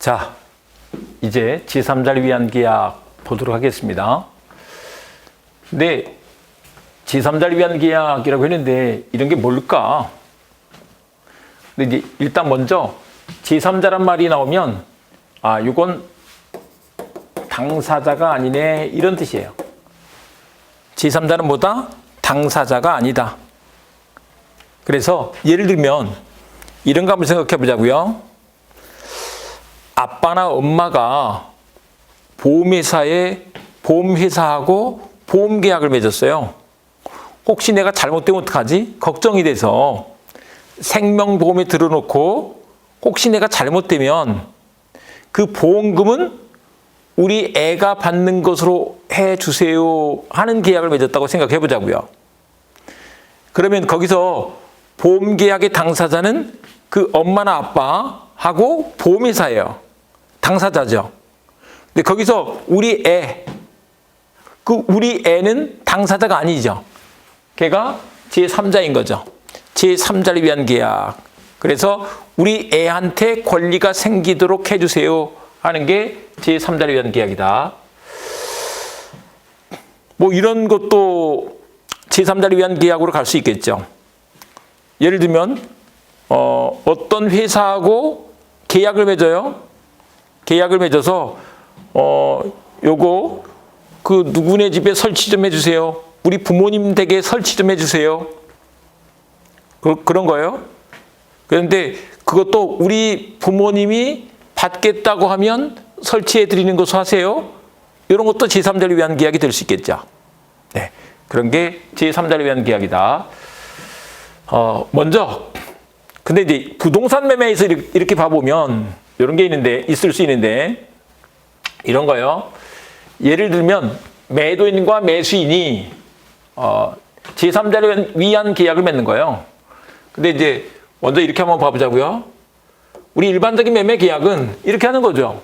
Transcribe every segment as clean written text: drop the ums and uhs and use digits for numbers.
자, 이제 제3자를 위한 계약 보도록 하겠습니다. 근데 제3자를 위한 계약이라고 했는데 이런 게 뭘까? 근데 이제 일단 먼저 제3자란 말이 나오면 이건 당사자가 아니네 이런 뜻이에요. 제3자는 뭐다? 당사자가 아니다. 그래서 예를 들면 이런 거 한번 생각해 보자고요. 아빠나 엄마가 보험회사하고 보험계약을 맺었어요. 혹시 내가 잘못되면 어떡하지? 걱정이 돼서 생명보험에 들어놓고 혹시 내가 잘못되면 그 보험금은 우리 애가 받는 것으로 해주세요 하는 계약을 맺었다고 생각해 보자고요. 그러면 거기서 보험계약의 당사자는 그 엄마나 아빠하고 보험회사예요. 당사자죠. 근데 거기서 우리 애는 당사자가 아니죠. 걔가 제3자인 거죠. 제3자를 위한 계약. 그래서 우리 애한테 권리가 생기도록 해주세요 하는 게 제3자를 위한 계약이다. 뭐 이런 것도 제3자를 위한 계약으로 갈 수 있겠죠. 예를 들면 어떤 회사하고 계약을 맺어요. 계약을 맺어서 요거 그 누구네 집에 설치 좀 해주세요. 우리 부모님 댁에 설치 좀 해주세요. 그런 거예요. 그런데 그것도 우리 부모님이 받겠다고 하면 설치해 드리는 것으로 하세요. 이런 것도 제3자를 위한 계약이 될 수 있겠죠. 네, 그런 게 제3자를 위한 계약이다. 먼저 근데 이제 부동산 매매에서 이렇게 봐보면 이런 게 있을 수 있는데 이런 거요. 예를 들면 매도인과 매수인이 제3자를 위한 계약을 맺는 거예요. 근데 이제 먼저 이렇게 한번 봐보자고요. 우리 일반적인 매매 계약은 이렇게 하는 거죠.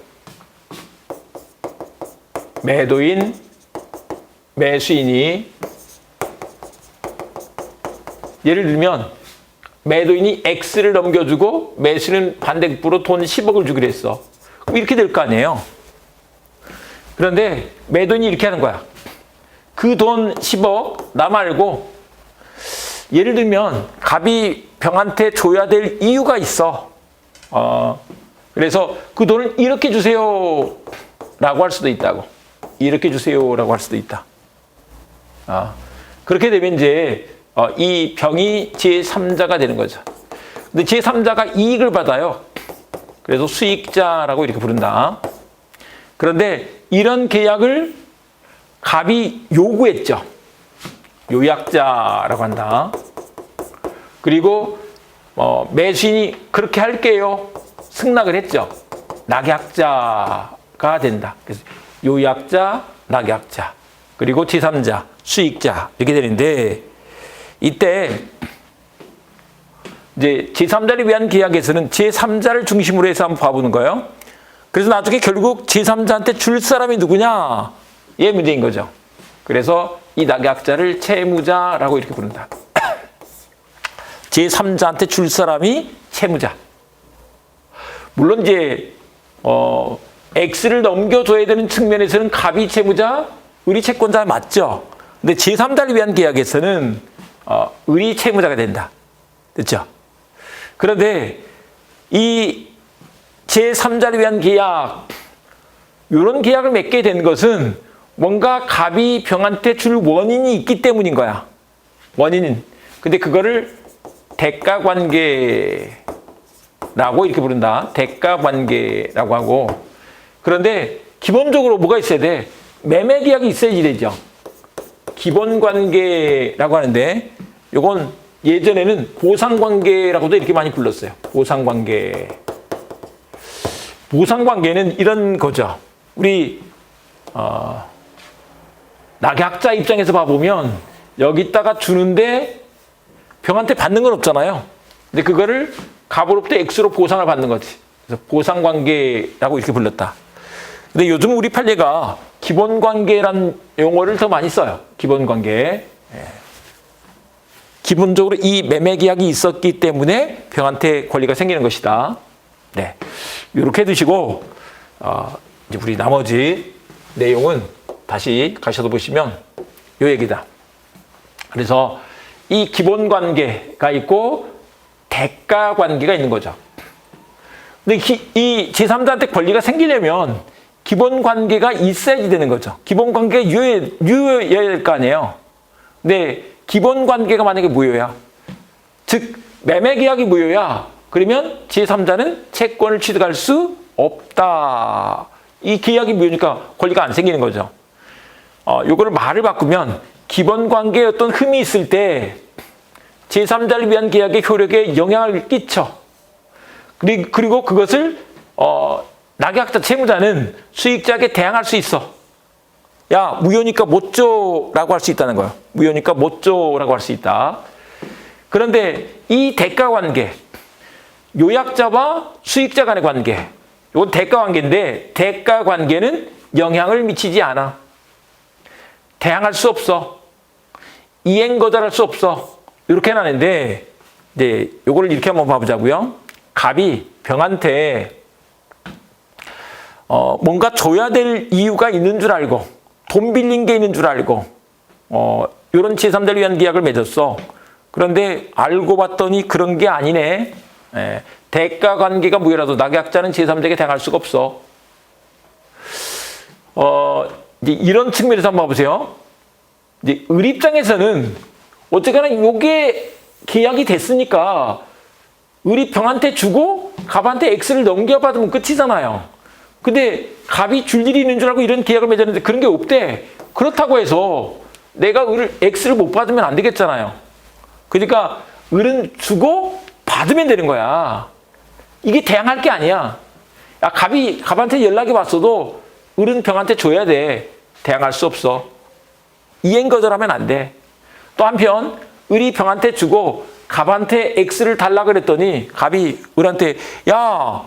매도인, 매수인이 예를 들면 매도인이 X를 넘겨주고 매수인은 반대급부로 돈 10억을 주기로 했어. 그럼 이렇게 될 거 아니에요. 그런데 매도인이 이렇게 하는 거야. 그 돈 10억 나 말고 예를 들면 갑이 병한테 줘야 될 이유가 있어. 그래서 그 돈을 이렇게 주세요 라고 할 수도 있다고. 이렇게 주세요 라고 할 수도 있다. 그렇게 되면 이제 이 병이 제3자가 되는 거죠. 근데 제3자가 이익을 받아요. 그래서 수익자라고 이렇게 부른다. 그런데 이런 계약을 갑이 요구했죠. 요약자라고 한다. 그리고 매수인이 그렇게 할게요. 승낙을 했죠. 낙약자가 된다. 그래서 요약자, 낙약자, 그리고 제3자, 수익자 이렇게 되는데 이때 이제 제3자를 위한 계약에서는 제3자를 중심으로 해서 한번 봐보는 거예요. 그래서 나중에 결국 제3자한테 줄 사람이 누구냐? 얘 문제인 거죠. 그래서 이 낙약자를 채무자라고 이렇게 부른다. 제3자한테 줄 사람이 채무자. 물론 이제 X를 넘겨줘야 되는 측면에서는 갑이 채무자, 을이 채권자 맞죠? 근데 제3자를 위한 계약에서는 을이 채무자가 된다. 됐죠? 그런데 이 제3자를 위한 계약, 이런 계약을 맺게 된 것은 뭔가 갑이 병한테 줄 원인이 있기 때문인 거야. 원인은. 근데 그거를 대가관계라고 이렇게 부른다. 대가관계라고 하고. 그런데 기본적으로 뭐가 있어야 돼? 매매계약이 있어야지 되죠. 기본관계라고 하는데 이건 예전에는 보상관계라고도 이렇게 많이 불렀어요. 보상관계. 보상관계는 이런 거죠. 우리 낙약자 입장에서 봐보면 여기다가 주는데 병한테 받는 건 없잖아요. 근데 그거를 갑으로부터 X로 보상을 받는 거지. 그래서 보상관계라고 이렇게 불렀다. 근데 요즘 우리 판례가 기본관계란 용어를 더 많이 써요. 기본관계. 기본적으로 이 매매계약이 있었기 때문에 병한테 권리가 생기는 것이다. 네, 이렇게 두시고 이제 우리 나머지 내용은 다시 가셔서 보시면 요 얘기다. 그래서 이 기본 관계가 있고 대가 관계가 있는 거죠. 근데 이 제3자한테 권리가 생기려면 기본 관계가 있어야지 되는 거죠. 기본 관계가 유효해야 될 거 아니에요. 근데 기본 관계가 만약에 무효야. 즉 매매 계약이 무효야. 그러면 제3자는 채권을 취득할 수 없다. 이 계약이 무효니까 권리가 안 생기는 거죠. 요거를 말을 바꾸면 기본 관계에 어떤 흠이 있을 때 제3자를 위한 계약의 효력에 영향을 끼쳐. 그리고 그것을 낙약자 채무자는 수익자에게 대항할 수 있어. 야, 무효니까 못 줘라고 할 수 있다는 거예요. 무효니까 못 줘라고 할 수 있다. 그런데 이 대가 관계, 요약자와 수익자 간의 관계, 이건 대가 관계인데 대가 관계는 영향을 미치지 않아. 대항할 수 없어. 이행 거절할 수 없어. 이렇게 해놨는데 이제 요거를 이렇게 한번 봐보자고요. 갑이 병한테 뭔가 줘야 될 이유가 있는 줄 알고 돈 빌린 게 있는 줄 알고 이런 제3자를 위한 계약을 맺었어. 그런데 알고 봤더니 그런 게 아니네. 대가 관계가 무효라도 낙약자는 제3자에게 대항할 수가 없어. 이제 이런 측면에서 한번 봐보세요. 이제 을 입장에서는 어쨌거나 이게 계약이 됐으니까 을이 병한테 주고 갑한테 X를 넘겨받으면 끝이잖아요. 근데 갑이 줄 일이 있는 줄 알고 이런 계약을 맺었는데 그런 게 없대. 그렇다고 해서 내가 X를 못 받으면 안 되겠잖아요. 그러니까 을은 주고 받으면 되는 거야. 이게 대항할 게 아니야. 야, 갑이 갑한테 연락이 왔어도 을은 병한테 줘야 돼. 대항할 수 없어. 이행 거절하면 안 돼. 또 한편 을이 병한테 주고 갑한테 X를 달라 그랬더니 갑이 을한테 야,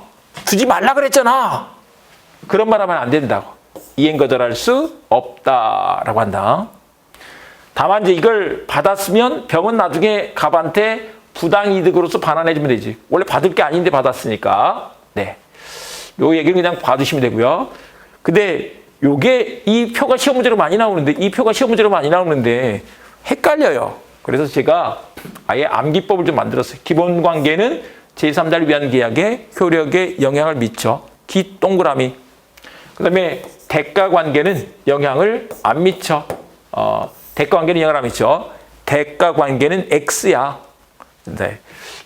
주지 말라 그랬잖아. 그런 말 하면 안 된다고. 이행 거절할 수 없다라고 한다. 다만 이제 이걸 받았으면 병은 나중에 갑한테 부당이득으로서 반환해주면 되지. 원래 받을 게 아닌데 받았으니까. 네, 요 얘기를 그냥 봐두시면 되고요. 근데 요게 이 표가 시험 문제로 많이 나오는데 헷갈려요. 그래서 제가 아예 암기법을 좀 만들었어요. 기본 관계는 제3자를 위한 계약에 효력에 영향을 미쳐. 기 동그라미. 그 다음에 대가 관계는 영향을 안 미쳐. 대가 관계는 영향을 안 미쳐. 대가 관계는 X야. 네.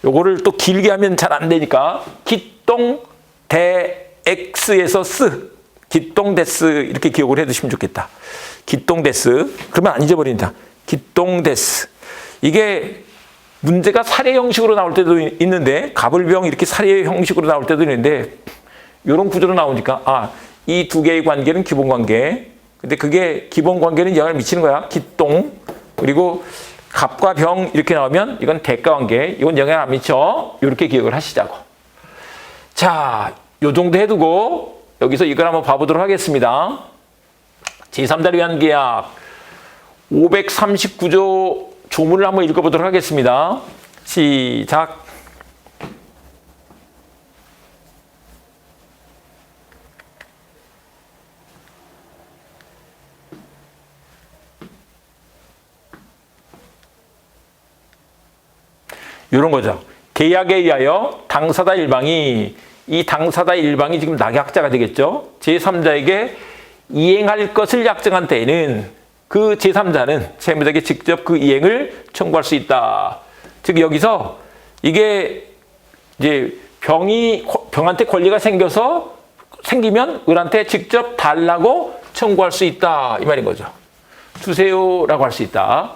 요거를 또 길게 하면 잘 안 되니까 기동 대 X에서 쓰. 기동데스 이렇게 기억을 해두시면 좋겠다. 기동데스. 그러면 안 잊어버린다. 기동데스. 이게 문제가 사례 형식으로 나올 때도 있는데 갑을병 이렇게 사례 형식으로 나올 때도 있는데 이런 구조로 나오니까 이 두 개의 관계는 기본 관계. 근데 그게 기본 관계는 영향을 미치는 거야. 기동. 그리고 갑과 병 이렇게 나오면 이건 대가 관계. 이건 영향 안 미쳐. 이렇게 기억을 하시자고. 자, 요 정도 해두고 여기서 이걸 한번 봐보도록 하겠습니다. 제3자를 위한 계약 539조 조문을 한번 읽어보도록 하겠습니다. 시작. 이런 거죠. 계약에 의하여 당사자 일방이 이 당사자 일방이 지금 낙약자가 되겠죠. 제3자에게 이행할 것을 약정한 때에는 그 제3자는 채무자에게 직접 그 이행을 청구할 수 있다. 즉 여기서 이게 이제 병한테 권리가 생기면 을한테 직접 달라고 청구할 수 있다. 이 말인 거죠. 주세요라고 할 수 있다.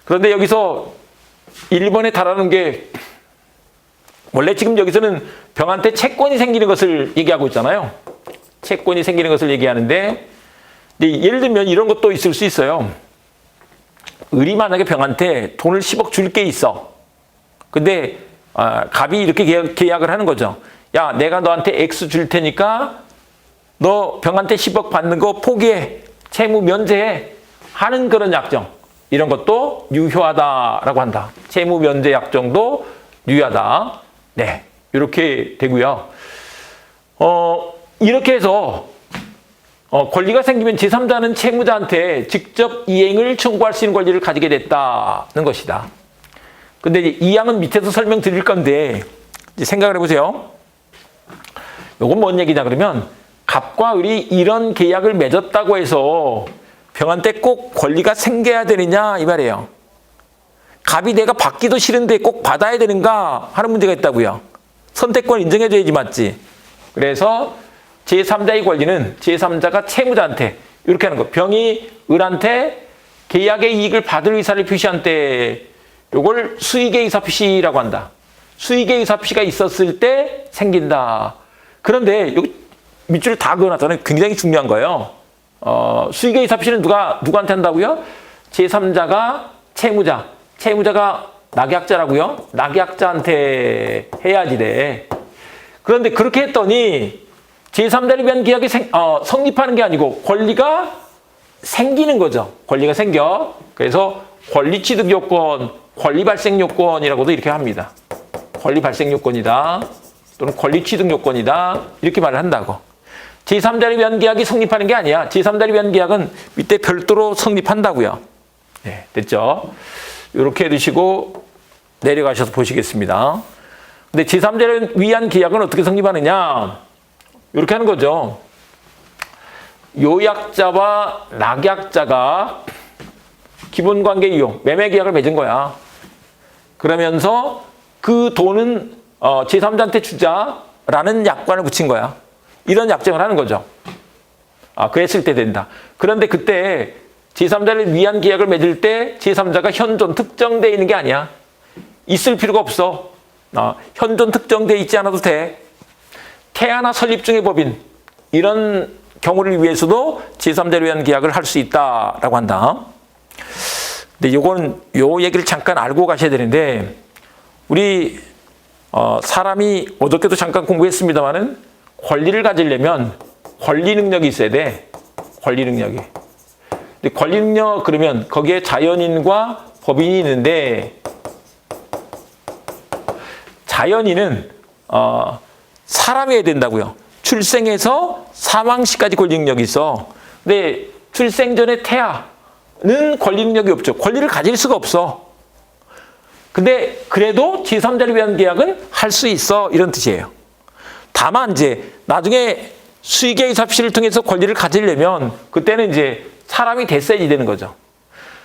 그런데 여기서 1번에 달하는 게 원래 지금 여기서는 병한테 채권이 생기는 것을 얘기하고 있잖아요. 채권이 생기는 것을 얘기하는데 예를 들면 이런 것도 있을 수 있어요. 을이 만약에 병한테 돈을 10억 줄 게 있어. 근데 갑이 이렇게 계약을 하는 거죠. 야, 내가 너한테 X 줄 테니까 너 병한테 10억 받는 거 포기해. 채무 면제해. 하는 그런 약정. 이런 것도 유효하다라고 한다. 채무 면제 약정도 유효하다. 네, 이렇게 되고요. 이렇게 해서 권리가 생기면 제3자는 채무자한테 직접 이행을 청구할 수 있는 권리를 가지게 됐다는 것이다. 근데 이제 이 양은 밑에서 설명드릴 건데 이제 생각을 해보세요. 요건 뭔 얘기냐 그러면 갑과 을이 이런 계약을 맺었다고 해서 병한테 꼭 권리가 생겨야 되느냐 이 말이에요. 갑이 내가 받기도 싫은데 꼭 받아야 되는가 하는 문제가 있다고요. 선택권 인정해줘야지 맞지. 그래서 제3자의 권리는 제3자가 채무자한테 이렇게 하는 거. 병이 을한테 계약의 이익을 받을 의사를 표시한 때 요걸 수익의 의사 표시라고 한다. 수익의 의사 표시가 있었을 때 생긴다. 그런데 여기 밑줄을 다 그어놨잖아요. 굉장히 중요한 거예요. 수익의 의사 표시는 누구한테 한다고요? 제3자가 채무자가 낙약자라고요? 낙약자한테 해야지 돼. 그런데 그렇게 했더니 제3자를 위한 계약이 성립하는 게 아니고 권리가 생기는 거죠. 권리가 생겨. 그래서 권리 취득 요건, 권리 발생 요건이라고도 이렇게 합니다. 권리 발생 요건이다. 또는 권리 취득 요건이다. 이렇게 말을 한다고. 제3자를 위한 계약이 성립하는 게 아니야. 제3자를 위한 계약은 밑에 별도로 성립한다고요. 네, 됐죠? 이렇게 해두시고 내려가셔서 보시겠습니다. 근데 제3자를 위한 계약은 어떻게 성립하느냐? 이렇게 하는 거죠. 요약자와 낙약자가 기본관계 이용, 매매 계약을 맺은 거야. 그러면서 그 돈은 제3자한테 주자라는 약관을 붙인 거야. 이런 약정을 하는 거죠. 그랬을 때 된다. 그런데 그때 제3자를 위한 계약을 맺을 때 제3자가 현존 특정되어 있는 게 아니야. 있을 필요가 없어. 현존 특정되어 있지 않아도 돼. 태아나 설립 중의 법인 이런 경우를 위해서도 제3자를 위한 계약을 할 수 있다라고 한다. 근데 요 얘기를 잠깐 알고 가셔야 되는데 우리 사람이 어저께도 잠깐 공부했습니다만은 권리를 가지려면 권리 능력이 있어야 돼. 권리 능력이. 근데 권리 능력 그러면 거기에 자연인과 법인이 있는데 자연인은 사람이어야 된다고요. 출생에서 사망 시까지 권리 능력이 있어. 근데 출생 전에 태아는 권리 능력이 없죠. 권리를 가질 수가 없어. 근데 그래도 제3자를 위한 계약은 할 수 있어. 이런 뜻이에요. 다만 이제 나중에 수익의 의사 표시를 통해서 권리를 가지려면 그때는 이제 사람이 됐어야지 되는 거죠.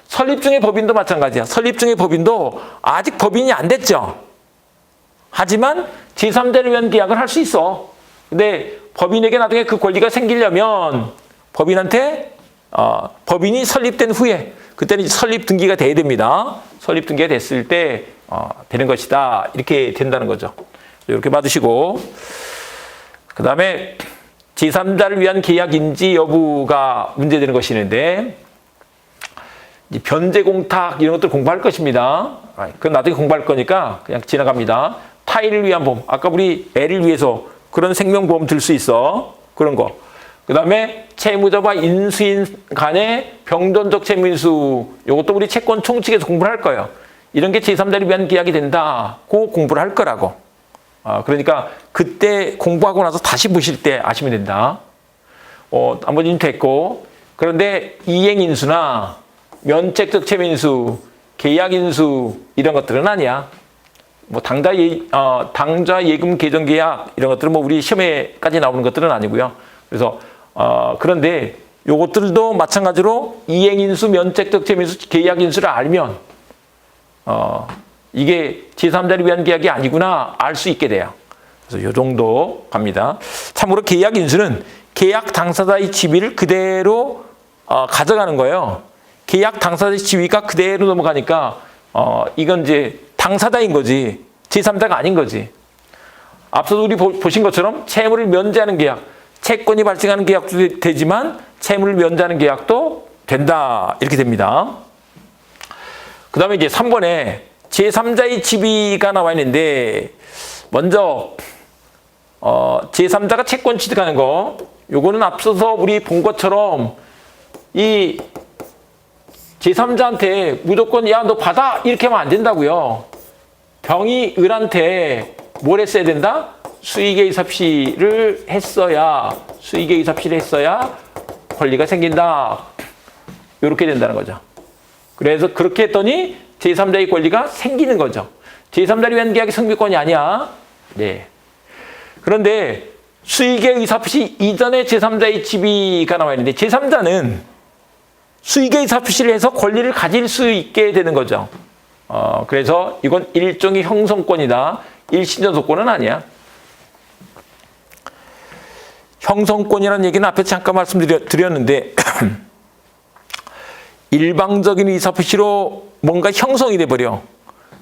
설립 중의 법인도 마찬가지야. 설립 중의 법인도 아직 법인이 안 됐죠. 하지만 제3자를 위한 계약을 할 수 있어. 근데 법인에게 나중에 그 권리가 생기려면 법인한테 법인이 설립된 후에 그때는 설립 등기가 돼야 됩니다. 설립 등기가 됐을 때 되는 것이다. 이렇게 된다는 거죠. 이렇게 받으시고 그 다음에 제3자를 위한 계약인지 여부가 문제되는 것이 있는데 변제 공탁 이런 것들 공부할 것입니다. 그건 나중에 공부할 거니까 그냥 지나갑니다. 타인을 위한 보험. 아까 우리 애를 위해서 그런 생명보험 들 수 있어. 그런 거. 그 다음에 채무자와 인수인 간의 병존적 채무인수. 이것도 우리 채권 총칙에서 공부를 할 거예요. 이런 게 제3자를 위한 계약이 된다고 공부를 할 거라고. 그러니까 그때 공부하고 나서 다시 보실 때 아시면 된다. 나머지는 됐고. 그런데 이행인수나 면책적 채무인수, 계약인수 이런 것들은 아니야. 뭐 당좌 예금 계정 계약 이런 것들은 뭐 우리 시험에까지 나오는 것들은 아니고요. 그래서 그런데 요것들도 마찬가지로 이행인수, 면책적 채무인수, 계약인수를 알면 이게 제3자를 위한 계약이 아니구나 알 수 있게 돼요. 그래서 요 정도 갑니다. 참고로 계약인수는 계약 당사자의 지위를 그대로 가져가는 거예요. 계약 당사자의 지위가 그대로 넘어가니까 이건 이제 당사자인 거지 제3자가 아닌 거지. 앞서도 우리 보신 것처럼 채무를 면제하는 계약, 채권이 발생하는 계약도 되지만 채무를 면제하는 계약도 된다. 이렇게 됩니다. 그 다음에 이제 3번에 제3자의 지위가 나와 있는데 먼저 제3자가 채권 취득하는 거 요거는 앞서서 우리 본 것처럼 이 제3자한테 무조건 야 너 받아 이렇게 하면 안 된다고요. 병이 을한테 뭘 했어야 된다? 수익의 의사표시를 했어야 권리가 생긴다. 이렇게 된다는 거죠. 그래서 그렇게 했더니 제3자의 권리가 생기는 거죠. 제3자를 위한 계약이 성립권이 아니야. 네. 그런데 수익의 의사표시 이전에 제3자의 지위가 나와 있는데 제3자는 수익의 의사표시를 해서 권리를 가질 수 있게 되는 거죠. 그래서 이건 일종의 형성권이다. 일신전속권은 아니야. 형성권이라는 얘기는 앞에 잠깐 말씀드렸는데 일방적인 의사표시로 뭔가 형성이 돼버려.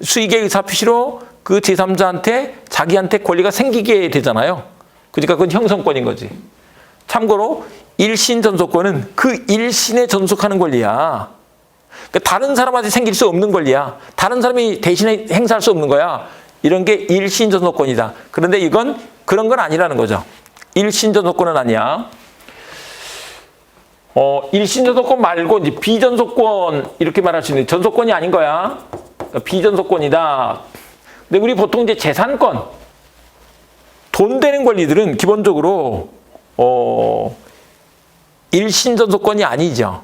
수익의 의사표시로 그 제3자한테 자기한테 권리가 생기게 되잖아요. 그러니까 그건 형성권인 거지. 참고로 일신 전속권은 그 일신에 전속하는 권리야. 그러니까 다른 사람한테 생길 수 없는 권리야. 다른 사람이 대신에 행사할 수 없는 거야. 이런 게 일신 전속권이다. 그런데 이건 그런 건 아니라는 거죠. 일신 전속권은 아니야. 일신 전속권 말고 이제 비전속권 이렇게 말할 수 있는 전속권이 아닌 거야. 그러니까 비전속권이다. 근데 우리 보통 이제 재산권, 돈 되는 권리들은 기본적으로 일신 전속권이 아니죠.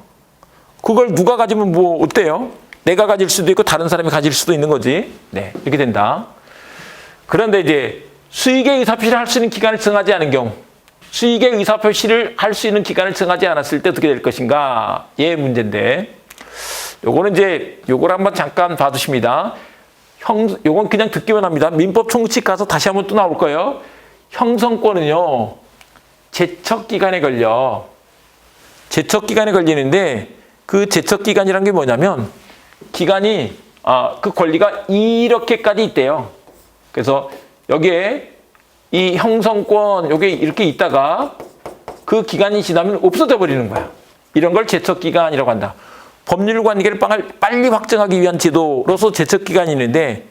그걸 누가 가지면 뭐 어때요? 내가 가질 수도 있고 다른 사람이 가질 수도 있는 거지. 네, 이렇게 된다. 그런데 이제 수익의 의사표시를 할 수 있는 기간을 정하지 않은 경우, 수익의 의사표시를 할 수 있는 기간을 정하지 않았을 때 어떻게 될 것인가? 예, 문제인데. 요거는 이제 요걸 한번 잠깐 봐두십니다. 요건 그냥 듣기만 합니다. 민법 총칙 가서 다시 한번 또 나올 거예요. 형성권은요, 제척기간에 걸려. 제척기간에 걸리는데 그 제척기간이란 게 뭐냐면 기간이 그 권리가 이렇게까지 있대요. 그래서 여기에 이 형성권 요게 이렇게 있다가 그 기간이 지나면 없어져 버리는 거야. 이런 걸 제척기간이라고 한다. 법률 관계를 빨리 확정하기 위한 제도로서 제척기간이 있는데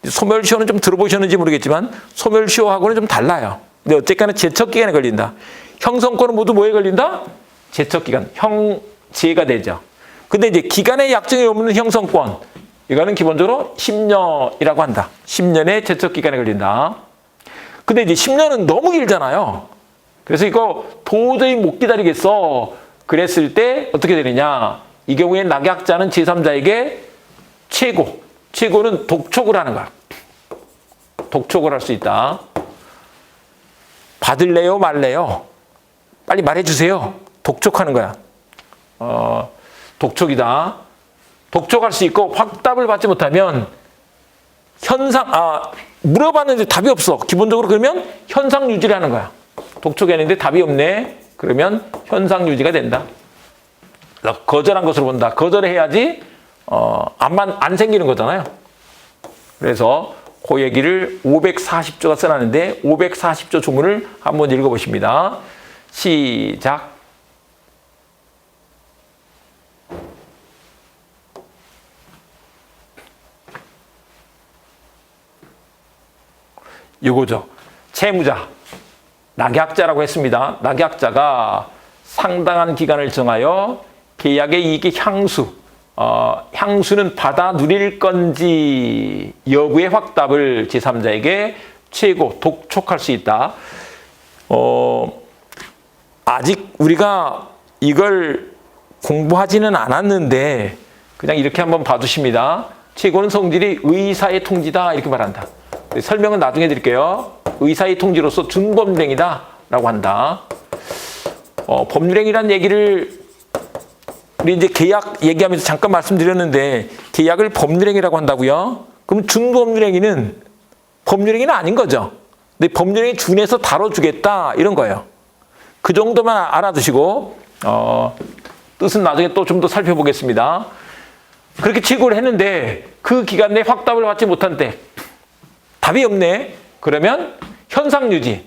소멸시효는 좀 들어보셨는지 모르겠지만 소멸시효하고는 좀 달라요. 근데 어쨌거나 제척기간에 걸린다. 형성권은 모두 뭐에 걸린다? 제척기간, 형제가 되죠. 근데 이제 기간의 약정이 없는 형성권, 이거는 기본적으로 10년이라고 한다. 10년의 제척기간에 걸린다. 근데 이제 10년은 너무 길잖아요. 그래서 이거 도저히 못 기다리겠어. 그랬을 때 어떻게 되느냐. 이 경우에 낙약자는 제3자에게 최고는 독촉을 하는 거야. 독촉을 할 수 있다. 받을래요, 말래요? 빨리 말해주세요. 독촉하는 거야. 독촉이다. 독촉할 수 있고 확답을 받지 못하면 물어봤는데 답이 없어. 기본적으로 그러면 현상 유지를 하는 거야. 독촉했는데 답이 없네. 그러면 현상 유지가 된다. 거절한 것으로 본다. 거절해야지 안 생기는 거잖아요. 그래서 그 얘기를 540조가 써놨는데 540조 조문을 한번 읽어보십니다. 시작. 이거죠. 채무자, 낙약자라고 했습니다. 낙약자가 상당한 기간을 정하여 계약의 이익의 향수는 받아 누릴 건지 여부의 확답을 제3자에게 독촉할 수 있다. 아직 우리가 이걸 공부하지는 않았는데 그냥 이렇게 한번 봐두십니다. 최고는 성질이 의사의 통지다 이렇게 말한다. 설명은 나중에 드릴게요. 의사의 통지로서 준법률행위다 라고 한다. 법률행위란 얘기를 우리 이제 계약 얘기하면서 잠깐 말씀드렸는데 계약을 법률행위라고 한다고요? 그럼 준법률행위는 법률행위는 아닌 거죠. 근데 법률행위 준해서 다뤄주겠다 이런 거예요. 그 정도만 알아두시고 뜻은 나중에 또 좀 더 살펴보겠습니다. 그렇게 취고를 했는데 그 기간 내에 확답을 받지 못한 때 답이 없네. 그러면 현상 유지.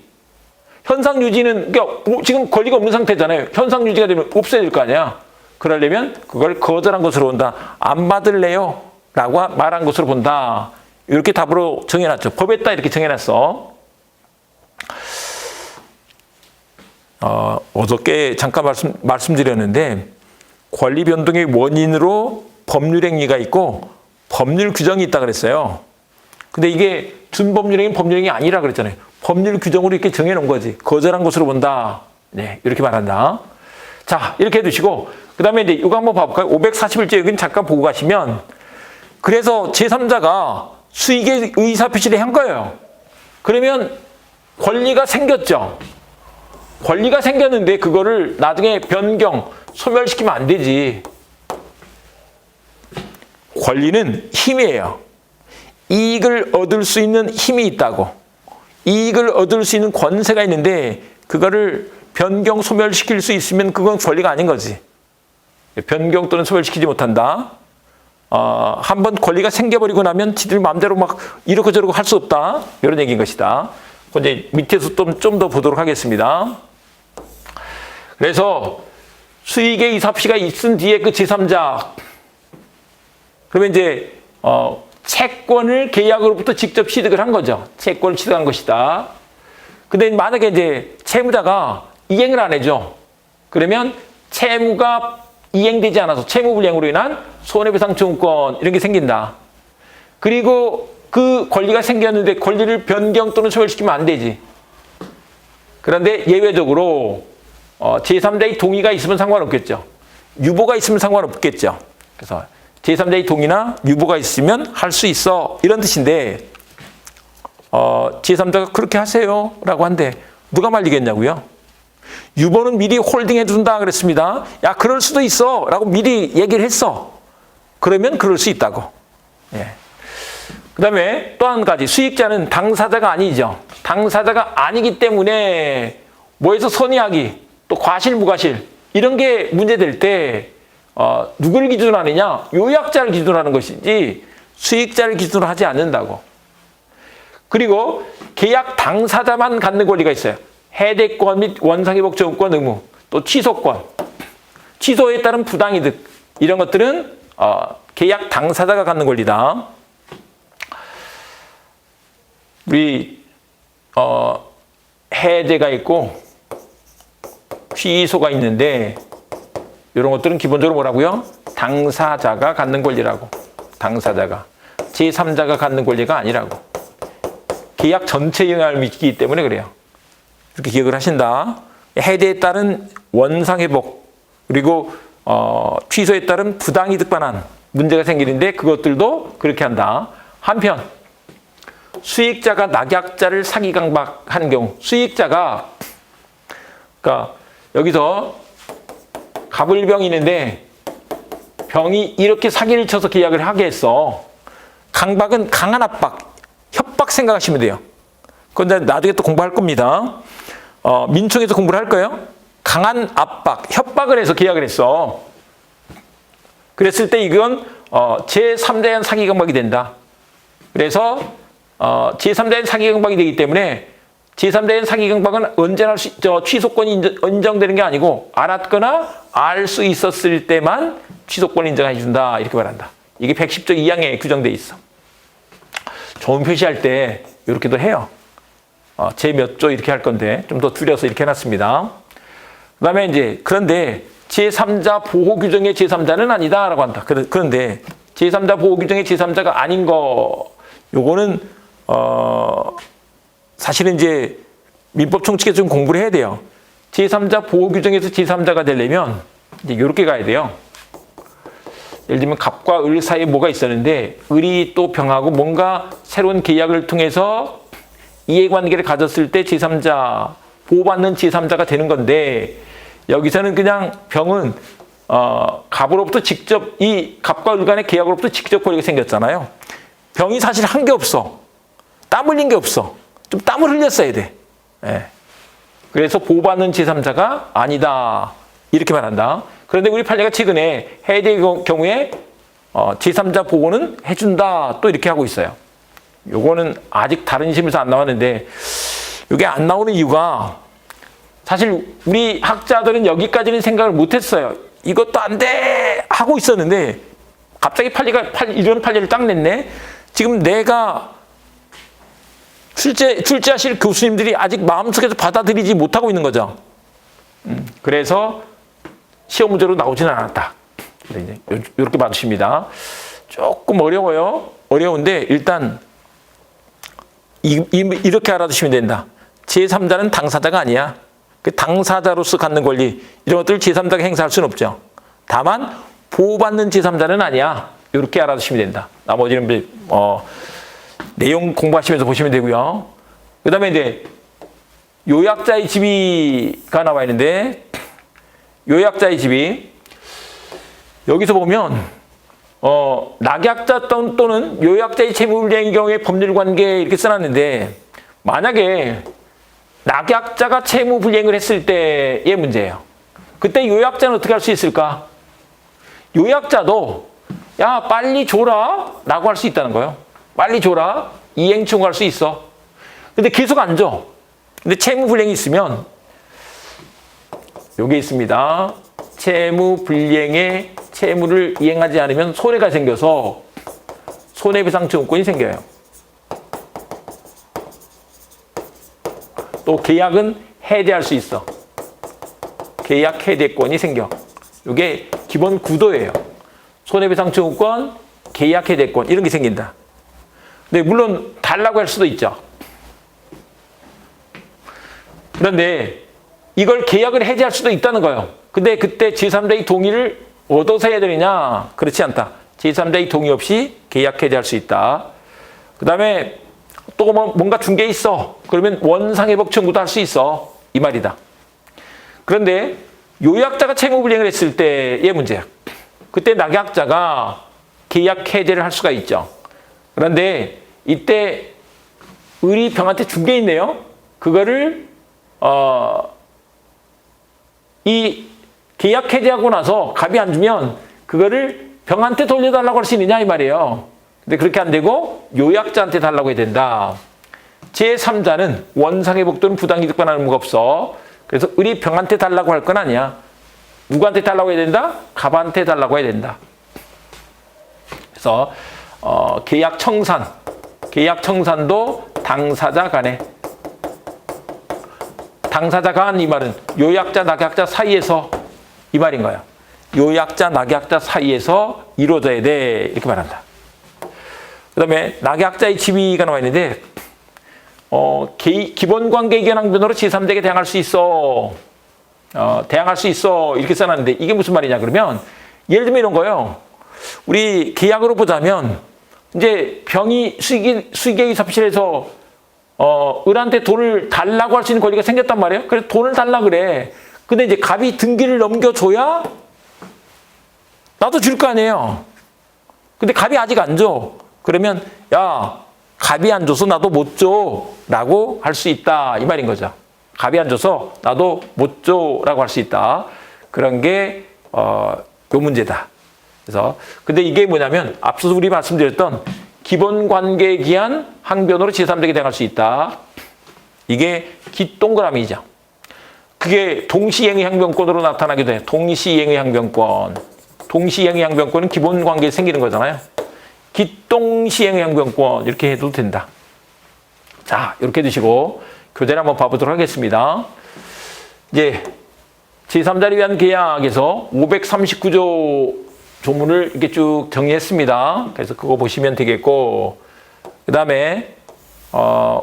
현상 유지는 그러니까 지금 권리가 없는 상태잖아요. 현상 유지가 되면 없어야 될 거 아니야. 그러려면 그걸 거절한 것으로 본다. 안 받을래요? 라고 말한 것으로 본다. 이렇게 답으로 정해놨죠. 법에다 이렇게 정해놨어. 어저께 잠깐 말씀드렸는데 권리 변동의 원인으로 법률행위가 있고 법률 규정이 있다 그랬어요. 근데 이게 준법률행위, 법률행위 아니라 그랬잖아요. 법률 규정으로 이렇게 정해놓은 거지. 거절한 것으로 본다. 네, 이렇게 말한다. 자, 이렇게 해두시고 그 다음에 이제 이거 한번 봐볼까요? 541조 여기는 잠깐 보고 가시면 그래서 제3자가 수익의 의사표시를 한 거예요. 그러면 권리가 생겼죠. 권리가 생겼는데 그거를 나중에 변경, 소멸시키면 안 되지. 권리는 힘이에요. 이익을 얻을 수 있는 힘이 있다고. 이익을 얻을 수 있는 권세가 있는데 그거를 변경, 소멸시킬 수 있으면 그건 권리가 아닌 거지. 변경 또는 소멸시키지 못한다. 한번 권리가 생겨버리고 나면 지들 마음대로 막 이러고 저러고 할 수 없다. 이런 얘기인 것이다. 이제 밑에서 좀 더 보도록 하겠습니다. 그래서 수익의 이사표시가 있은 뒤에 그 제3자 그러면 이제 채권을 계약으로부터 직접 취득을 한 거죠. 채권을 취득한 것이다. 근데 만약에 이제 채무자가 이행을 안 해줘. 그러면 채무가 이행되지 않아서 채무불이행으로 인한 손해배상 청구권 이런 게 생긴다. 그리고 그 권리가 생겼는데 권리를 변경 또는 소멸시키면 안 되지. 그런데 예외적으로 제3자의 동의가 있으면 상관없겠죠. 유보가 있으면 상관없겠죠. 그래서 제3자의 동의나 유보가 있으면 할 수 있어 이런 뜻인데 제3자가 그렇게 하세요 라고 한데 누가 말리겠냐고요. 유보는 미리 홀딩해 둔다 그랬습니다. 야 그럴 수도 있어 라고 미리 얘기를 했어. 그러면 그럴 수 있다고. 예. 그 다음에 또 한 가지 수익자는 당사자가 아니죠. 당사자가 아니기 때문에 뭐에서 선의하기 또 과실 무과실 이런 게 문제될 때 누구를 기준으로 하느냐? 요약자를 기준으로 하는 것이지 수익자를 기준으로 하지 않는다고. 그리고 계약 당사자만 갖는 권리가 있어요. 해대권 및 원상회복 청구권 의무, 또 취소권, 취소에 따른 부당이득 이런 것들은 계약 당사자가 갖는 권리다. 우리 해제가 있고 취소가 있는데 이런 것들은 기본적으로 뭐라고요? 당사자가 갖는 권리라고. 당사자가. 제3자가 갖는 권리가 아니라고. 계약 전체에 영향을 미치기 때문에 그래요. 이렇게 기억을 하신다. 해제에 따른 원상회복 그리고 취소에 따른 부당이득 반환 문제가 생기는데 그것들도 그렇게 한다. 한편 수익자가 낙약자를 사기 강박한 경우 수익자가 그러니까 여기서 갑을병이 있는데 병이 이렇게 사기를 쳐서 계약을 하게 했어. 강박은 강한 압박, 협박 생각하시면 돼요. 그건 나중에 또 공부할 겁니다. 민총에서 공부를 할 거예요. 강한 압박, 협박을 해서 계약을 했어. 그랬을 때 이건 제3자의 사기 강박이 된다. 그래서 제3자의 사기 강박이 되기 때문에 제3자의 사기 강박은 언제나 취소권이 인정되는 게 아니고 알았거나 알 수 있었을 때만 취소권 인정해 준다. 이렇게 말한다. 이게 110조 2항에 규정돼 있어. 좋은 표시할 때 이렇게도 해요. 제 몇 조 이렇게 할 건데 좀 더 줄여서 이렇게 해놨습니다. 그 다음에 이제 그런데 제3자 보호 규정의 제3자는 아니다라고 한다. 그런데 제3자 보호 규정의 제3자가 아닌 거 요거는 사실은 이제 민법 총칙에서 좀 공부를 해야 돼요. 제3자 보호 규정에서 제3자가 되려면 이제 이렇게 가야 돼요. 예를 들면 갑과 을 사이에 뭐가 있었는데 을이 또 병하고 뭔가 새로운 계약을 통해서 이해관계를 가졌을 때 제3자 보호받는 제3자가 되는 건데 여기서는 그냥 병은 갑으로부터 직접 이 갑과 을 간의 계약으로부터 직접 권리가 생겼잖아요. 병이 사실 한 게 없어. 땀 흘린 게 없어. 좀 땀을 흘렸어야 돼. 예. 그래서 보호받는 제3자가 아니다. 이렇게 말한다. 그런데 우리 판례가 최근에 해외의 경우에 제3자 보호는 해준다. 또 이렇게 하고 있어요. 요거는 아직 다른 시험에서 안 나왔는데 이게 안 나오는 이유가 사실 우리 학자들은 여기까지는 생각을 못했어요. 이것도 안 돼! 하고 있었는데 갑자기 이런 판례를 딱 냈네. 지금 내가 출제하실 교수님들이 아직 마음속에서 받아들이지 못하고 있는 거죠. 그래서 시험 문제로 나오지는 않았다. 이제 이렇게 봐주십니다. 조금 어려워요. 어려운데 일단 이렇게 알아두시면 된다. 제3자는 당사자가 아니야. 그 당사자로서 갖는 권리 이런 것들을 제3자가 행사할 수는 없죠. 다만 보호받는 제3자는 아니야. 이렇게 알아두시면 된다. 나머지는 내용 공부하시면서 보시면 되고요. 그 다음에 이제 요약자의 지위가 나와 있는데 요약자의 지위 여기서 보면 낙약자 또는 요약자의 채무불이행의 경우에 법률관계 이렇게 써놨는데 만약에 낙약자가 채무불이행을 했을 때의 문제예요. 그때 요약자는 어떻게 할 수 있을까? 요약자도 야 빨리 줘라 라고 할 수 있다는 거예요. 빨리 줘라 이행 청구할 수 있어. 근데 계속 안 줘. 근데 채무불이행이 있으면 여기 있습니다. 채무불이행에 채무를 이행하지 않으면 손해가 생겨서 손해배상 청구권이 생겨요. 또 계약은 해제할 수 있어. 계약 해제권이 생겨. 이게 기본 구도예요. 손해배상 청구권, 계약 해제권 이런 게 생긴다. 근데 물론 달라고 할 수도 있죠. 그런데 이걸 계약을 해제할 수도 있다는 거예요. 근데 그때 제3자의 동의를 얻어서 해야 되느냐? 그렇지 않다. 제3자의 동의 없이 계약 해제할 수 있다. 그 다음에 또 뭔가 준 게 있어. 그러면 원상회복 청구도 할 수 있어. 이 말이다. 그런데 요약자가 채무불이행을 했을 때의 문제야. 그때 낙약자가 계약 해제를 할 수가 있죠. 그런데 이때 의리병한테 준 게 있네요. 그거를 이 계약 해제하고 나서 갑이 안 주면 그거를 병한테 돌려달라고 할 수 있느냐 이 말이에요. 근데 그렇게 안 되고 요약자한테 달라고 해야 된다. 제3자는 원상회복 또는 부당이득 반환 의무가 없어. 그래서 의리병한테 달라고 할 건 아니야. 누구한테 달라고 해야 된다? 갑한테 달라고 해야 된다. 그래서 계약 청산도 당사자 간에 당사자 간 이 말은 요약자, 낙약자 사이에서 이 말인 거야. 요약자, 낙약자 사이에서 이루어져야 돼. 이렇게 말한다. 그 다음에 낙약자의 지위가 나와 있는데 기본관계이견 항변으로 제3자에게 대항할 수 있어. 대항할 수 있어. 이렇게 써놨는데 이게 무슨 말이냐 그러면 예를 들면 이런 거예요. 우리 계약으로 보자면 이제 병이 수익액이 섭실해서 을한테 돈을 달라고 할 수 있는 권리가 생겼단 말이에요. 그래서 돈을 달라 그래. 근데 이제 갑이 등기를 넘겨줘야 나도 줄 거 아니에요. 근데 갑이 아직 안 줘. 그러면 야 갑이 안 줘서 나도 못 줘 라고 할 수 있다 이 말인 거죠. 갑이 안 줘서 나도 못 줘 라고 할 수 있다. 그런 게 요 문제다. 그래서 근데 이게 뭐냐면 앞서서 우리 말씀드렸던 기본관계에 기한 항변으로 제3자에게 대항할 수 있다. 이게 기동그라미죠. 그게 동시행의 항변권으로 나타나게 돼. 동시행의 항변권. 동시행의 항변권은 기본관계에 생기는 거잖아요. 기동시행의 항변권 이렇게 해도 된다. 자, 이렇게 두시고 교재를 한번 봐보도록 하겠습니다. 이제 제3자를 위한 계약에서 539조 조문을 이렇게 쭉 정리했습니다. 그래서 그거 보시면 되겠고 그 다음에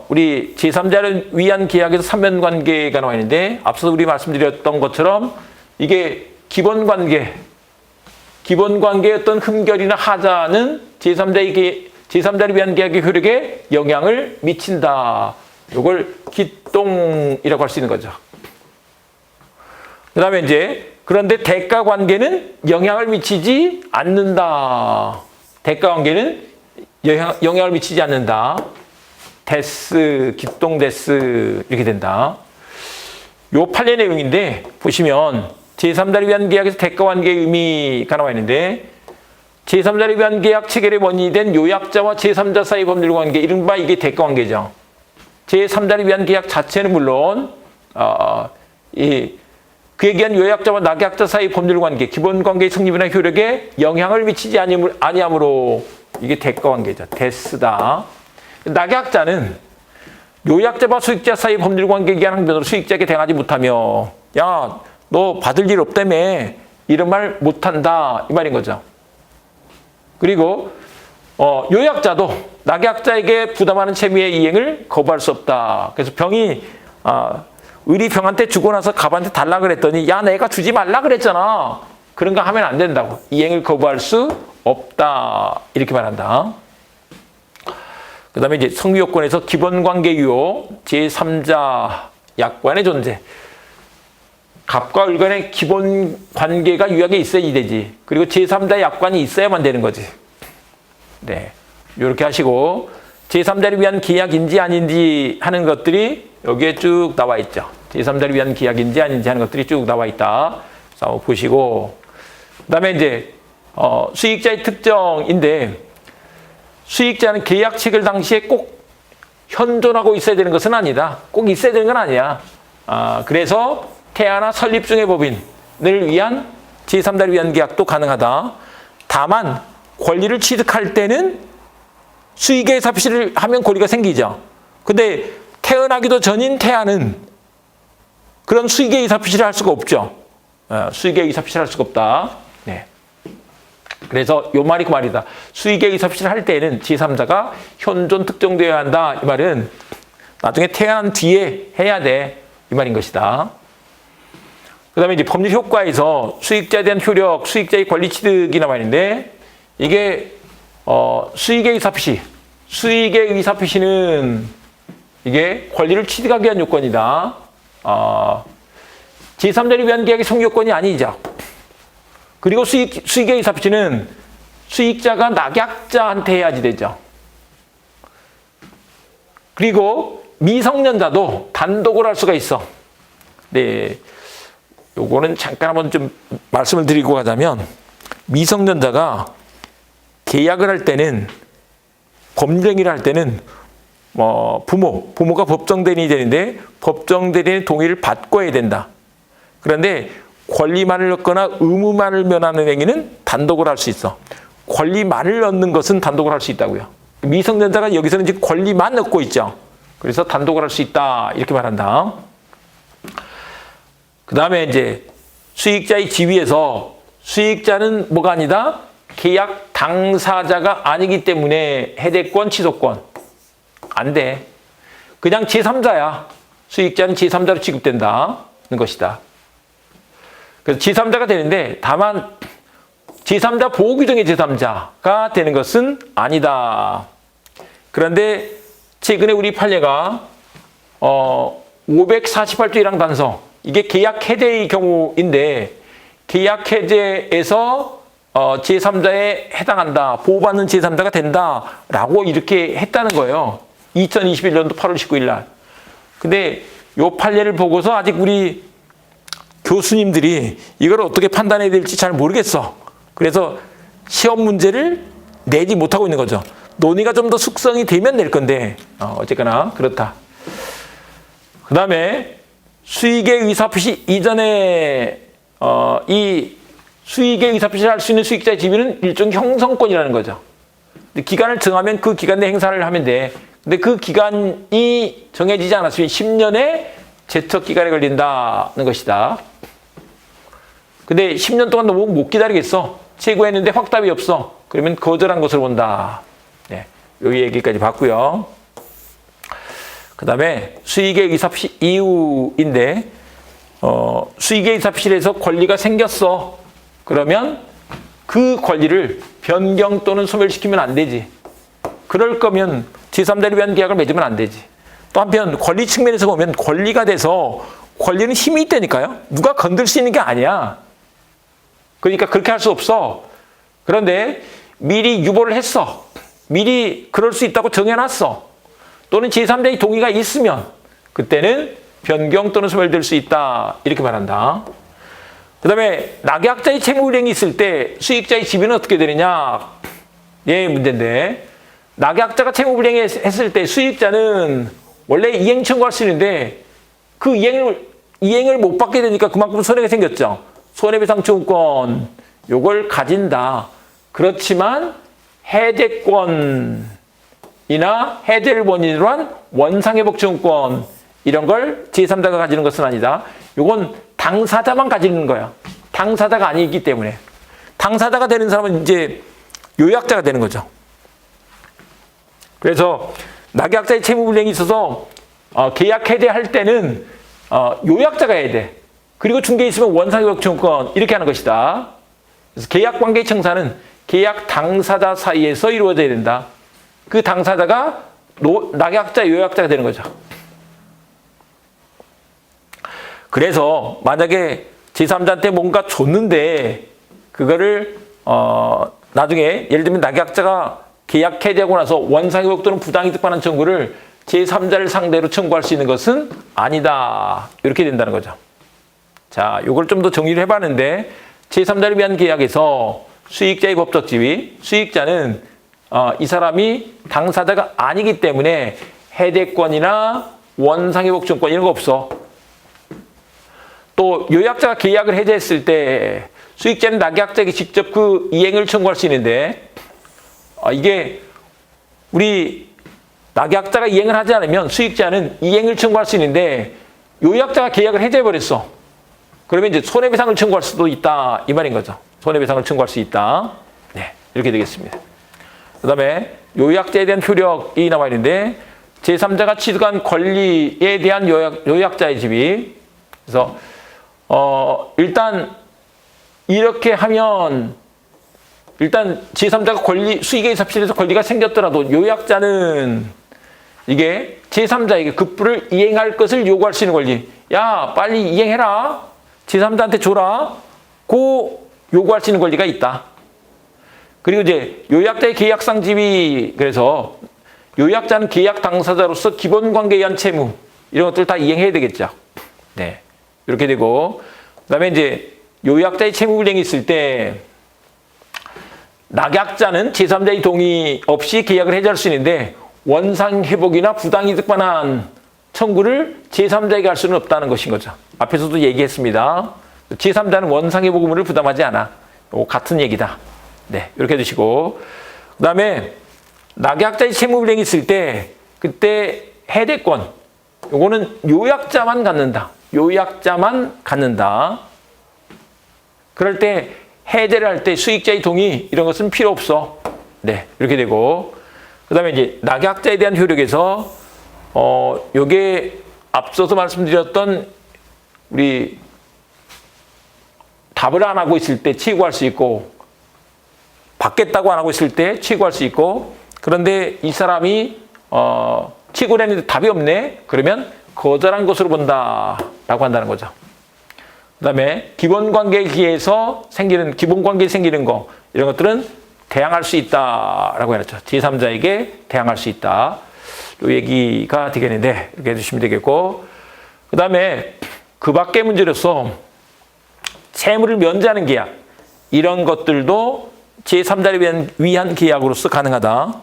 우리 제3자를 위한 계약에서 삼면관계가 나와 있는데 앞서 우리 말씀드렸던 것처럼 이게 기본관계의 어떤 흠결이나 하자는 제3자를 위한 계약의 효력에 영향을 미친다. 이걸 기동이라고 할 수 있는 거죠. 그 다음에 이제 그런데 대가 관계는 영향을 미치지 않는다. 대가 관계는 영향을 미치지 않는다. 데스, 기동 데스 이렇게 된다. 요 판례 내용인데 보시면 제3자를 위한 계약에서 대가 관계의 의미가 나와 있는데 제3자를 위한 계약 체결의 원인이 된 요약자와 제3자 사이 법률 관계 이른바 이게 대가 관계죠. 제3자를 위한 계약 자체는 물론 그에 기한 요약자와 낙약자 사이 법률관계, 기본관계의 성립이나 효력에 영향을 미치지 아니하므로 이게 대가관계죠. 데스다. 낙약자는 요약자와 수익자 사이 법률관계에 기한 항변으로 수익자에게 대항하지 못하며 야, 너 받을 일 없다며 이런 말 못한다 이 말인 거죠. 그리고 요약자도 낙약자에게 부담하는 채무의 이행을 거부할 수 없다. 그래서 병이 을이 병한테 주고 나서 갑한테 달라 그랬더니 야 내가 주지 말라 그랬잖아. 그런 거 하면 안 된다고. 이행을 거부할 수 없다. 이렇게 말한다. 그 다음에 이제 성유요건에서 기본관계 유효 제3자 약관의 존재. 갑과 을 간의 기본관계가 유약에 있어야 되지. 그리고 제3자 약관이 있어야만 되는 거지. 네, 이렇게 하시고 제3자를 위한 계약인지 아닌지 하는 것들이 여기에 쭉 나와 있죠. 제3자를 위한 계약인지 아닌지 하는 것들이 쭉 나와 있다. 그래서 한번 보시고 그 다음에 이제 수익자의 특정인데 수익자는 계약 체결 당시에 꼭 현존하고 있어야 되는 것은 아니다. 꼭 있어야 되는 건 아니야. 그래서 태아나 설립중의 법인을 위한 제3자를 위한 계약도 가능하다. 다만 권리를 취득할 때는 수익의 삽시를 하면 권리가 생기죠. 근데 태어나기도 전인 태아는 그런 수익의 삽시를 할 수가 없죠. 수익의 의사표시를 할 수가 없다. 네. 그래서 요 말이 그 말이다. 수익의 의사표시를 할 때에는 제3자가 현존 특정되어야 한다. 이 말은 나중에 태어난 뒤에 해야 돼. 이 말인 것이다. 그 다음에 이제 법률 효과에서 수익자에 대한 효력, 수익자의 권리 취득이 나와 있는데 이게 수익의 의사표시. 수익의 의사표시는 이게 권리를 취득하기 위한 요건이다. 제3자를 위한 계약의 성요건이 아니죠. 그리고 수익의 의사표시는 수익자가 낙약자한테 해야지 되죠. 그리고 미성년자도 단독으로 할 수가 있어. 네, 요거는 잠깐 한번 좀 말씀을 드리고 가자면 미성년자가 계약을 할 때는 법령이라 할 때는 부모가 법정 대리인이 되는데 법정 대리인의 동의를 받고 해야 된다. 그런데 권리만을 얻거나 의무만을 면하는 행위는 단독으로 할 수 있어. 권리만을 얻는 것은 단독으로 할 수 있다고요. 미성년자가 여기서는 지금 권리만 얻고 있죠. 그래서 단독으로 할 수 있다. 이렇게 말한다. 그 다음에 이제 수익자의 지위에서 수익자는 뭐가 아니다? 계약 당사자가 아니기 때문에 해대권, 취소권. 안 돼. 그냥 제3자야. 수익자는 제3자로 취급된다는 것이다. 그래서 제3자가 되는데 다만 제3자 보호 규정의 제3자가 되는 것은 아니다. 그런데 최근에 우리 판례가 548조 1항 단서 이게 계약 해제의 경우인데 계약 해제에서 제3자에 해당한다. 보호받는 제3자가 된다라고 이렇게 했다는 거예요. 2021년도 8월 19일 날. 근데 요 판례를 보고서 아직 우리 교수님들이 이걸 어떻게 판단해야 될지 잘 모르겠어. 그래서 시험 문제를 내지 못하고 있는 거죠. 논의가 좀 더 숙성이 되면 낼 건데 어쨌거나 그렇다. 그 다음에 수익의 의사표시 이전에 이 수익의 의사표시를 할 수 있는 수익자의 지위는 일종의 형성권이라는 거죠. 기간을 정하면 그 기간 내 행사를 하면 돼. 근데 그 기간이 정해지지 않았으면 10년의 제척 기간에 걸린다는 것이다. 근데 10년 동안 너무 못 기다리겠어. 최고했는데 확답이 없어. 그러면 거절한 것으로 본다. 네, 요 얘기까지 봤고요. 그 다음에 수익의 의사표시 이유인데 수익의 의사표시에서 권리가 생겼어. 그러면 그 권리를 변경 또는 소멸시키면 안 되지. 그럴 거면 제3자를 위한 계약을 맺으면 안 되지. 또 한편 권리 측면에서 보면 권리가 돼서 권리는 힘이 있다니까요. 누가 건들 수 있는 게 아니야. 그러니까 그렇게 할 수 없어. 그런데 미리 유보를 했어. 미리 그럴 수 있다고 정해놨어. 또는 제3자의 동의가 있으면 그때는 변경 또는 소멸될 수 있다. 이렇게 말한다. 그 다음에 낙약자의 채무불이행이 있을 때 수익자의 지위는 어떻게 되느냐. 예, 문제인데 낙약자가 채무불이행했을 때 수익자는 원래 이행 청구할 수 있는데 그 이행을 못 받게 되니까 그만큼 손해가 생겼죠. 손해배상 청구권 요걸 가진다. 그렇지만 해제권이나 해제를 원인으로 한 원상회복 청구권 이런 걸 제3자가 가지는 것은 아니다. 요건 당사자만 가지는 거야. 당사자가 아니기 때문에. 당사자가 되는 사람은 이제 요약자가 되는 거죠. 그래서 낙약자의 채무불이행이 있어서 계약 해제할 때는 요약자가 해야 돼. 그리고 중개에 있으면 원상회복청구권 이렇게 하는 것이다. 그래서 계약관계 청산은 계약 당사자 사이에서 이루어져야 된다. 그 당사자가 낙약자, 요약자가 되는 거죠. 그래서 만약에 제3자한테 뭔가 줬는데 그거를 나중에 예를 들면 낙약자가 계약 해제하고 나서 원상회복 또는 부당이득 반환 청구를 제3자를 상대로 청구할 수 있는 것은 아니다. 이렇게 된다는 거죠. 자, 요걸 좀 더 정리를 해봤는데 제3자를 위한 계약에서 수익자의 법적 지위, 수익자는 이 사람이 당사자가 아니기 때문에 해제권이나 원상회복청구권 이런 거 없어. 또 요약자가 계약을 해제했을 때 수익자는 낙약자에게 직접 그 이행을 청구할 수 있는데 이게 우리 낙약자가 이행을 하지 않으면 수익자는 이행을 청구할 수 있는데 요약자가 계약을 해제해버렸어. 그러면 이제 손해배상을 청구할 수도 있다 이 말인 거죠. 손해배상을 청구할 수 있다. 네, 이렇게 되겠습니다. 그 다음에 요약자에 대한 효력이 나와 있는데 제3자가 취득한 권리에 대한 요약자의 지위. 그래서 일단 이렇게 하면 일단 제3자가 권리, 수익에 삽실해서 권리가 생겼더라도 요약자는 이게 제3자에게 급부를 이행할 것을 요구할 수 있는 권리. 야, 빨리 이행해라. 제3자한테 줘라. 고 요구할 수 있는 권리가 있다. 그리고 이제 요약자의 계약상 지위. 그래서 요약자는 계약 당사자로서 기본 관계에 의한 채무 이런 것들 다 이행해야 되겠죠. 네, 이렇게 되고 그다음에 이제 요약자의 채무불이행이 있을 때 낙약자는 제3자의 동의 없이 계약을 해제할 수 있는데 원상회복이나 부당이득 반환 청구를 제3자에게 할 수는 없다는 것인 거죠. 앞에서도 얘기했습니다. 제3자는 원상회복 의무를 부담하지 않아. 같은 얘기다. 네, 이렇게 해두시고 그 다음에 낙약자의 채무불이행이 있을 때 그때 해제권 요거는 요약자만 갖는다. 요약자만 갖는다. 그럴 때 해제를 할 때 수익자의 동의 이런 것은 필요 없어. 네, 이렇게 되고 그 다음에 이제 낙약자에 대한 효력에서 요게 앞서서 말씀드렸던 우리 답을 안 하고 있을 때 취구할 수 있고 받겠다고 안 하고 있을 때 취구할 수 있고 그런데 이 사람이 취구를 했는데 답이 없네. 그러면 거절한 것으로 본다라고 한다는 거죠. 그 다음에 기본관계에 의해서 생기는, 기본관계에 생기는 거, 이런 것들은 대항할 수 있다라고 해놨죠. 제3자에게 대항할 수 있다. 이 얘기가 되겠는데, 이렇게 해주시면 되겠고. 그 다음에 그 밖의 문제로서 채무를 면제하는 계약, 이런 것들도 제3자를 위한 계약으로서 가능하다.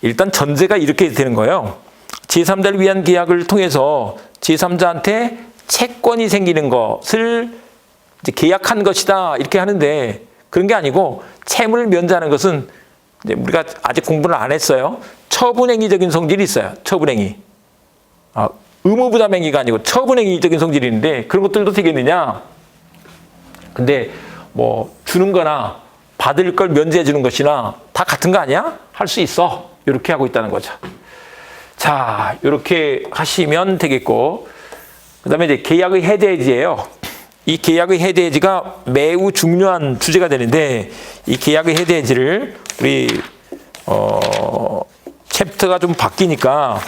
일단 전제가 이렇게 되는 거예요. 제3자를 위한 계약을 통해서 제3자한테 채권이 생기는 것을 이제 계약한 것이다 이렇게 하는데 그런 게 아니고 채무를 면제하는 것은 이제 우리가 아직 공부를 안 했어요. 처분행위적인 성질이 있어요. 처분행위. 의무부담행위가 아니고 처분행위적인 성질이 있는데 그런 것들도 되겠느냐. 근데 뭐 주는 거나 받을 걸 면제해 주는 것이나 다 같은 거 아니야? 할 수 있어. 이렇게 하고 있다는 거죠. 자, 이렇게 하시면 되겠고 그 다음에 이제 계약의 해제해지예요. 이 계약의 해제해지가 매우 중요한 주제가 되는데 이 계약의 해제해지를 우리 챕터가 좀 바뀌니까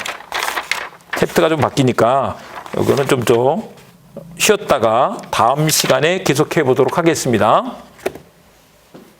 이거는 좀 쉬었다가 다음 시간에 계속해 보도록 하겠습니다.